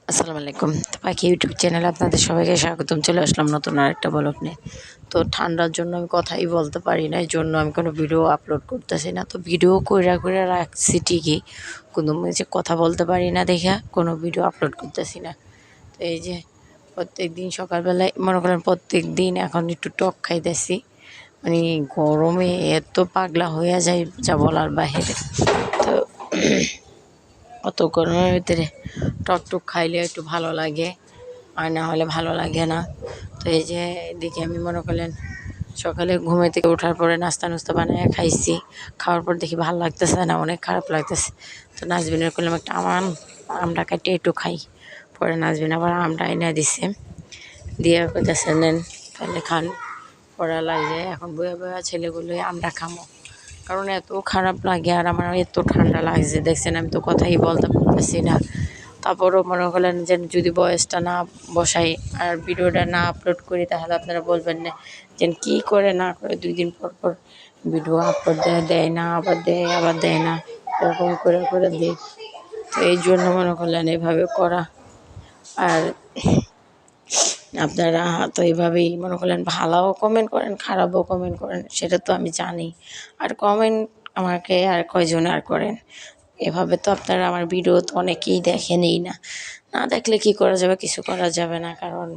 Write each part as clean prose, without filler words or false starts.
আসসালামু আলাইকুম। তো পাখি ইউটিউব চ্যানেলে আপনাদের সবাইকে স্বাগতম। চলে আসলাম নতুন আরেকটা ব্লগ নিয়ে। তো ঠান্ডার জন্য আমি কথাই বলতে পারি না। এইজন্য আমি কোনো ভিডিও আপলোড করতেছি না। তো ভিডিও কইরা রাখছি ঠিকই। কিন্তু আমি যে কথা বলতে পারি না দেইখা কোনো ভিডিও আপলোড করতেছি না। তো এই যে প্রত্যেকদিন সকালবেলায় মনে করেন প্রত্যেকদিন এখন একটু টক খাইতেছি। মানে গরমে এত পাগলা হইয়া যায় যা বলার বাহিরে। তো অত গরমের ভিতরে টক খাইলে একটু ভালো লাগে, আর না হলে ভালো লাগে না। তো এই যে এদিকে আমি মনে করলেন সকালে ঘুমে থেকে ওঠার পরে নাস্তা বানিয়ে খাইছি। খাওয়ার পর দেখি ভালো লাগতেছে না, অনেক খারাপ লাগতেছে। তো নাজবিনের করলাম একটা আমটা কাটিয়ে একটু খাই। পরে নাজবিন আবার আমটা এনে দিছে, দিয়ে করতেছে নেন তাহলে খান। পড়া লাগে এখন বইয়া বইয়া ছেলেগুলো আমরা খামো, কারণ এত খারাপ লাগে আর আমার এত ঠান্ডা লাগছে দেখছেন, আমি তো কথাই বলতে পারতেছি না। তারপরও মনে করলেন যে যদি বয়সটা না বসাই আর ভিডিওটা না আপলোড করি তাহলে আপনারা বলবেন না যে কী করে না করে 2 দিন পর ভিডিও আপলোড দেয় না, আবার দেয় না, এরকম করে দিই। তো এই জন্য মনে করলেন এভাবে করা। আর আপনারা তো এইভাবেই মনে করলেন ভালোও কমেন্ট করেন, খারাপও কমেন্ট করেন, সেটা তো আমি জানি। আর কমেন্ট আমাকে আর কয়জন আর করেন? এভাবে তো আপনারা আমার ভিডিও তো অনেকেই দেখেনই না। না দেখলে কি করা যাবে? কিছু করা যাবে না। কারণ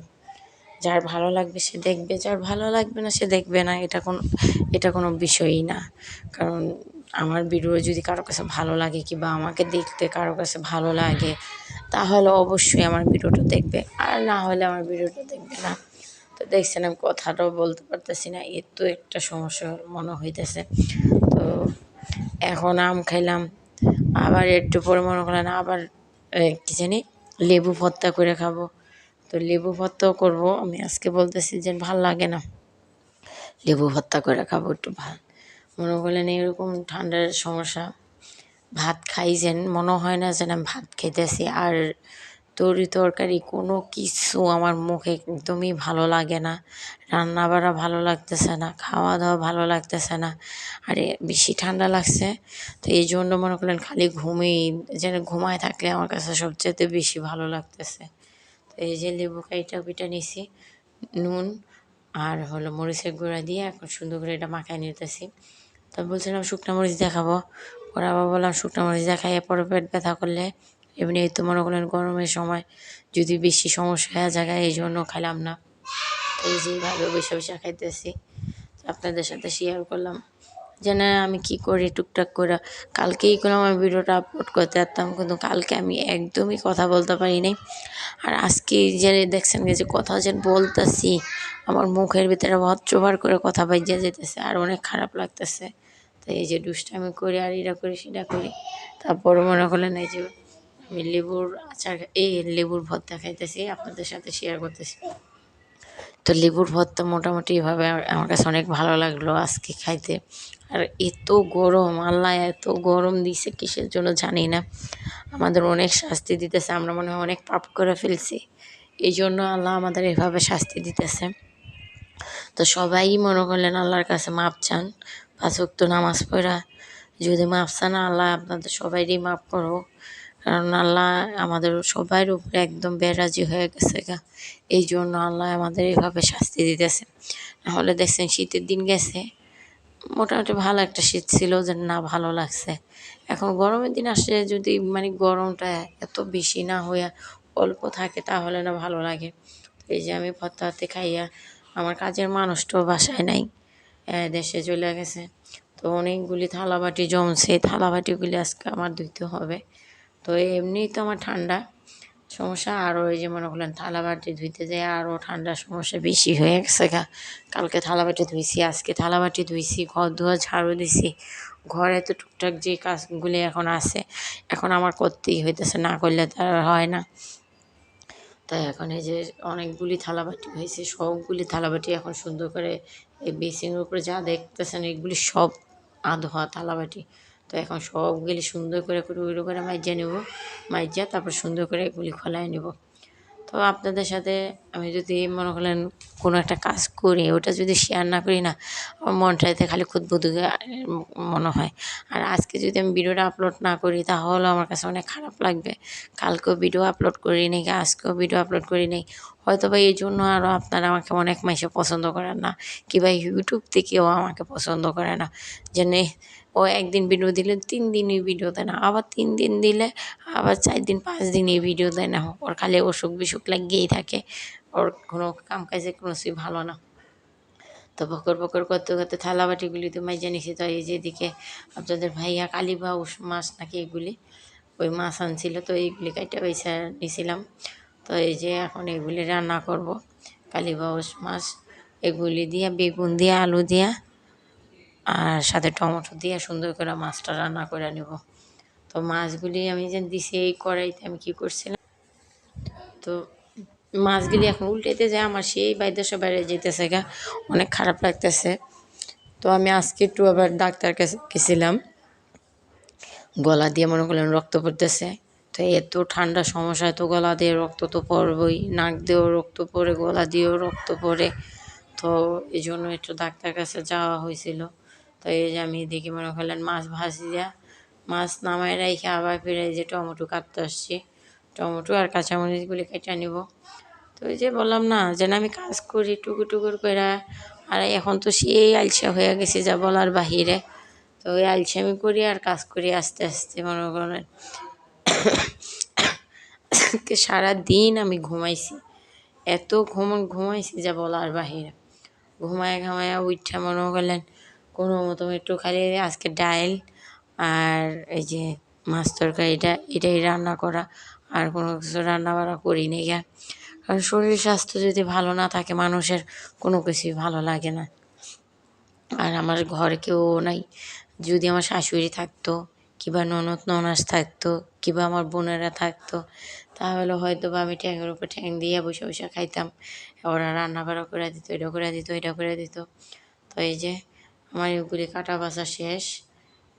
যার ভালো লাগবে সে দেখবে, যার ভালো লাগবে না সে দেখবে না। এটা কোনো বিষয়ই না। কারণ আমার ভিডিও যদি কারো কাছে ভালো লাগে কিংবা আমাকে দেখতে কারো কাছে ভালো লাগে তাহলে অবশ্যই আমার ভিডিওটা দেখবে, আর না হলে আমার ভিডিওটা দেখবে না। তো দেখছেন আমি কথাটাও বলতে পারতেছি না, এত একটা সমস্যা মনে হইতেছে। তো এখন আম খাইলাম, আবার একটু পরে মনে করলেন আবার কী জানি লেবু ভর্তা করে খাবো। তো লেবু ভর্তাও করবো। আমি আজকে বলতেছি যে ভাল লাগে না, লেবু ভর্তা করে খাবো একটু ভাল। মনে করলেন এরকম ঠান্ডার সমস্যা, ভাত খাই যেন মনে হয় না যেন আমি ভাত খাইতেছি। আর তরকারি কোনো কিছু আমার মুখে একদমই ভালো লাগে না, রান্না বাড়া ভালো লাগতেছে না, খাওয়া দাওয়া ভালো লাগতেছে না। আর বেশি ঠান্ডা লাগছে, তো এই জন্য মনে করলেন খালি যেন ঘুমায় থাকলে আমার কাছে সবচেয়ে বেশি ভালো লাগতেছে। তো এই যে লেবু কাইটা পিঠা নিছি, নুন আর হলো মরিচের গুঁড়া দিয়ে এখন সুন্দর করে এটা মাখায় নিতেছি। তো বলছিলাম শুকনো মরিচ দেখাবো, পরে আবার বললাম শুকনো মরিচ দেখাই পরে পেট ব্যথা করলে এমনি তো মনে করলেন গরমের সময় যদি বেশি সমস্যা হয়ে যায় এই জন্য খাইলাম না। এই যে এইভাবে বসে খাইতেছি, আপনাদের সাথে শেয়ার করলাম যে না আমি কী করি টুকটাক করে। কালকেই করলাম আমি ভিডিওটা আপলোড করতে পারতাম, কিন্তু কালকে আমি একদমই কথা বলতে পারি নাই। আর আজকে যে দেখছেন যে কথা যে বলতেছি আমার মুখের ভিতরে ভদ্রবার করে কথা বাইজা যেতেছে আর অনেক খারাপ লাগতেছে। তো এই যে দুষ্টামি করি আর এটা করি সেটা করি, তারপরে মনে করলেন এই যে আমি লেবুর আচার লেবুর ভর্তা খাইতেছি, আপনাদের সাথে শেয়ার করতেছি। তো লেবুর ভর্তা মোটামুটি এভাবে আমার কাছে অনেক ভালো লাগলো আজকে খাইতে। আর এত গরম, আল্লাহ এত গরম দিছে কিসের জন্য জানি না। আমাদের অনেক শাস্তি দিতেছে, আমরা মনে হয় অনেক পাপ করে ফেলছি, এই জন্য আল্লাহ আমাদের এভাবে শাস্তি দিতেছে। তো সবাই মনে করলেন আল্লাহর কাছে মাপ চান, 5 ওয়াক্ত নামাজ পড়া যদি মাপ চান আল্লাহ আপনাদের সবাইরই মাপ করো। কারণ আল্লাহ আমাদের সবার উপরে একদম বেরাজি হয়ে গেছে গা, এই জন্য আল্লাহ আমাদের এভাবে শাস্তি দিতেছে। নাহলে দেখছেন শীতের দিন গেছে, মোটামুটি ভালো একটা শীত ছিল যে না ভালো লাগছে। এখন গরমের দিন আসে যদি মানে গরমটা এত বেশি না হইয়া অল্প থাকে তাহলে না ভালো লাগে। তো এই যে আমি ভর্তা হাতে খাইয়া, আমার কাজের মানুষটাও বাসায় নাই, দেশে চলে গেছে। তো অনেকগুলি থালাবাটি জমছে, থালাবাটিগুলি আজকে আমার ধুইতে হবে। তো এমনিই তো আমার ঠান্ডা সমস্যা, আরও এই যে মনে করলেন থালাবাটি ধুইতে যেয়ে আরও ঠান্ডার সমস্যা বেশি হয়ে গেছে গা। কালকে থালাবাটি ধুইছি, আজকে থালাবাটি ধুইছি, ঘর ধোয়া ঝাড়ু দিছি, ঘরে তো টুকটাক যে কাজগুলি এখন আছে এখন আমার করতেই হইতেছে, না করলে তার হয় না। তাই এখন এই যে অনেকগুলি থালাবাটি হয়েছে, সবগুলি থালাবাটি এখন সুন্দর করে এই বেসিনের উপরে যা দেখতেছেন এগুলি সব আধোয়া থালাবাটি। তো এখন সবগুলি সুন্দর করে মাইজা নেব, মাইজা তারপর সুন্দর করে এগুলি খোলায় নেব। তো আপনাদের সাথে আমি যদি মনে করলেন কোনো একটা কাজ করি, ওটা যদি শেয়ার না করি না, আমার মনটাতে খালি খুঁতখুঁত মনে হয়। আর আজকে যদি আমি ভিডিওটা আপলোড না করি তাহলেও আমার কাছে অনেক খারাপ লাগবে। কালকেও ভিডিও আপলোড করি নাই, আজকেও ভিডিও আপলোড করি নাই। হয়তোবা এই জন্য আরও আপনারা আমাকে অনেক মাইসে পছন্দ করেন না, কিংবা ইউটিউব থেকেও আমাকে পছন্দ করে না। যে ও একদিন ভিডিও দিলে 3 দিনই ভিডিও দেয় না, আবার 3 দিন দিলে আবার 4 দিন 5 দিনই ভিডিও দেয় না। ওর খালি অসুখ বিসুখ লাগিয়েই থাকে, ওর কোনো কাম কাজে কোনো কিছুই ভালো না। তো বকর বকর করতে করতে থালা বাটিগুলি তো মাইজা নিছি। তো এই যে এদিকে আপনাদের ভাইয়া কালীবাউস মাছ নাকি এগুলি, ওই মাছ আনছিল, তো এইগুলি কাইটা পয়সা নিছিলাম। তো এই যে এখন এগুলি রান্না করব, কালীবাউস মাছ এগুলি দিয়া, বেগুন দিয়া, আলু দিয়া আর সাথে টমেটো দিয়ে সুন্দর করে মাছটা রান্না করে নেব। তো মাছগুলি আমি যে দিছি এই কড়াইতে, আমি কী করছিলাম, তো মাছগুলি এখন উল্টাইতে যায় আমার সেই বাইদেশে বাইরে যেতেছে গা, অনেক খারাপ লাগতেছে। তো আমি আজকে একটু আবার ডাক্তার কাছে গেছিলাম, গলা দিয়ে মনে করলেন রক্ত পড়তেছে। তো এত ঠান্ডা সমস্যা, তো গলা দিয়ে রক্ত তো পড়বই, নাক দিয়েও রক্ত পড়ে, গলা দিয়েও রক্ত পড়ে। তো এই জন্য একটু ডাক্তার কাছে যাওয়া হয়েছিল। তো এই যে আমি দেখি মনে করলেন মাছ ভাজিয়া, মাছ নামাই রেখে আবার ফিরে যে টমেটো কাটতে আসছি, টমেটো আর কাঁচামরিচগুলি কেটে নিব। তো ওই যে বললাম না যে আমি কাজ করি টুকুর টুকুর করে, আর এখন তো সেই আলসা হয়ে গেছে যা বলার বাহিরে। তো ওই আলসামি করি আর কাজ করি আস্তে আস্তে মনে করেন। আজকে সারাদিন আমি ঘুমাইছি, এত ঘুমাইছি যা বলার বাহিরে। ঘুমায়া উঠা মনে করলেন কোনো মতো একটু খালি আজকে ডাইল আর এই যে মাছ তরকারিটা এটাই রান্না করা, আর কোনো কিছু রান্না বান্না করি নি গা। কারণ শরীর স্বাস্থ্য যদি ভালো না থাকে মানুষের কোনো কিছুই ভালো লাগে না। আর আমার ঘরে কেউ নাই, যদি আমার শাশুড়ি থাকতো কিংবা ননদ ননাস থাকতো কিংবা আমার বোনেরা থাকতো, তাহলে হয়তো বা আমি ঠ্যাংয়ের উপর ঠ্যাং দিয়ে বসে বসে খাইতাম। ওরা রান্না বান্না করে দিত, এটা করে দিত, এটা করে দিত। তো এই যে আমার এগুলি কাটা বাছা শেষ।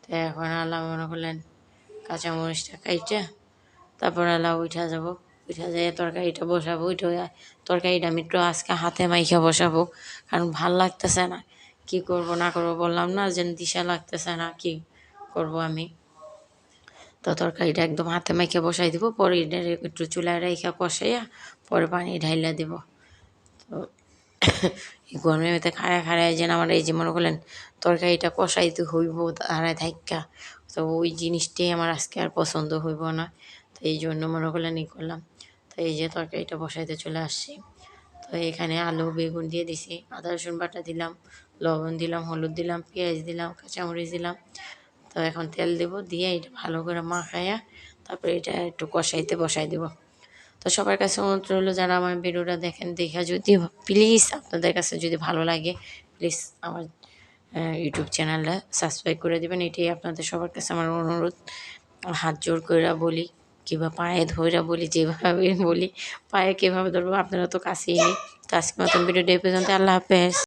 তো এখন আল্লাহ মনে করলেন কাঁচামরিচটা কাইটা তারপর আল্লাহ উঠা যাব, উঠা যেয়ে তরকারিটা বসাবো। তরকারিটা আমি একটু আজকে হাতে মাইখা বসাবো, কারণ ভাল লাগতেছে না। কি করব না করব বললাম না, যেন দিশা লাগতেছে না কি করব আমি। তো তরকারিটা একদম হাতে মাইখা বসাই দিব, পরে এটা একটু চুলায় রেখা কষাইয়া পরে পানি ঢাইলা দিব। তো এই গরমের মধ্যে খাড়ায় যেন আমার এই যে মনে করলেন তরকারিটা কষাইতে হইব দাঁড়ায় থাইকা, তো ওই জিনিসটাই আমার আজকে আর পছন্দ হইব না। তো এই জন্য মনে করলেন ই করলাম। তো এই যে তরকারিটা বসাইতে চলে আসছি। তো এখানে আলু বেগুন দিয়ে দিছি, আদা রসুন বাটা দিলাম, লবণ দিলাম, হলুদ দিলাম, পেঁয়াজ দিলাম, কাঁচামরিচ দিলাম। তো এখন তেল দেবো, দিয়ে এটা ভালো করে মাখাইয়া তারপরে এটা একটু কষাইতে বসাই দেবো। তো সবার কাছে অনুরোধ রইলো, যারা আমার ভিডিওটা দেখেন, দেখা যদি প্লিজ আপনাদের কাছে যদি ভালো লাগে প্লিজ আমার ইউটিউব চ্যানেলটা সাবস্ক্রাইব করে দেবেন, এটাই আপনাদের সবার কাছে আমার অনুরোধ। হাত জোর কইরা বলি কিংবা পায়ে ধইরা বলি, যেভাবে বলি, পায়ে কীভাবে ধরবো আপনারা তো কাছেই নেই। তো আজকের মতন ভিডিওটা এই পর্যন্ত, আল্লাহ হাফেজ।